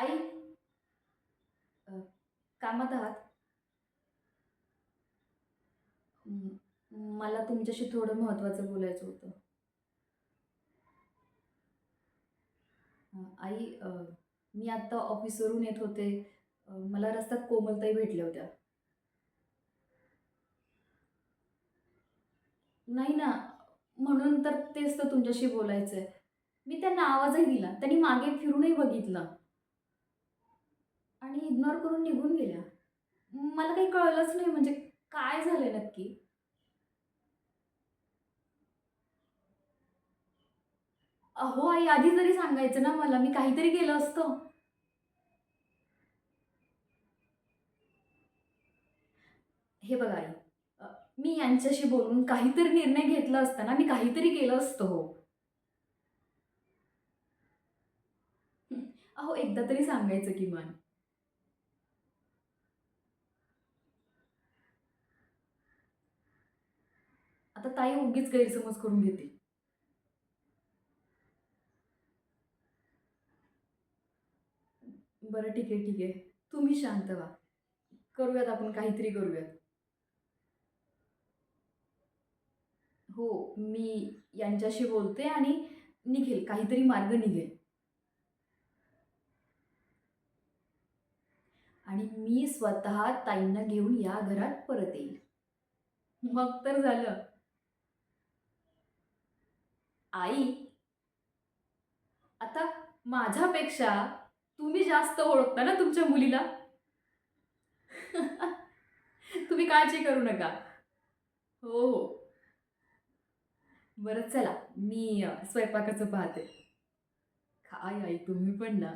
आई, अ, कामात आहात? म मला तुमच्याशी थोडं महत्त्वाचं बोलायचं होतं. आई, मी आत्ता ऑफिसवरून येत होते. मला रस्त्यात कोमलताई भेटल्या होत्या. नाही ना, म्हणून तर तेच तर तुमच्याशी बोलायचंय. मी त्यांना आवाजही दिला. त्यांनी मागे फिरूनही बघितलं आणि इग्नोर करून निघून गेल्या. मला काही कळलंच नाही म्हणजे काय झालंय नक्की? अहो आई, आधी तरी सांगायचं ना मला, मी काहीतरी केलं असतं. हे बघा आई, अ, मी यांच्याशी बोलून काहीतरी निर्णय घेतला असता ना, मी काहीतरी केलं असतं हो. हं. अहो एकदा तरी सांगायचं किमान. आता ताई उगीच गैरसमज करून घेतील. बरं ठीक आहे, ठीक आहे. तुम्ही शांत व्हा. करूयात आपण काहीतरी करूयात. हो, मी यांच्याशी बोलते आणि निघेल, काहीतरी मार्ग निघेल आणि मी स्वतः ताईंना घेऊन या घरात परत येईल. मग तर झालं. आई, आता माझ्यापेक्षा तुम्ही जास्त ओळखता ना तुमच्या मुलीला. तुम्ही काळजी करू नका. हो, हो. बरं चला, मी स्वयंपाकाचं पाहते. काय आई तुम्ही पण ना.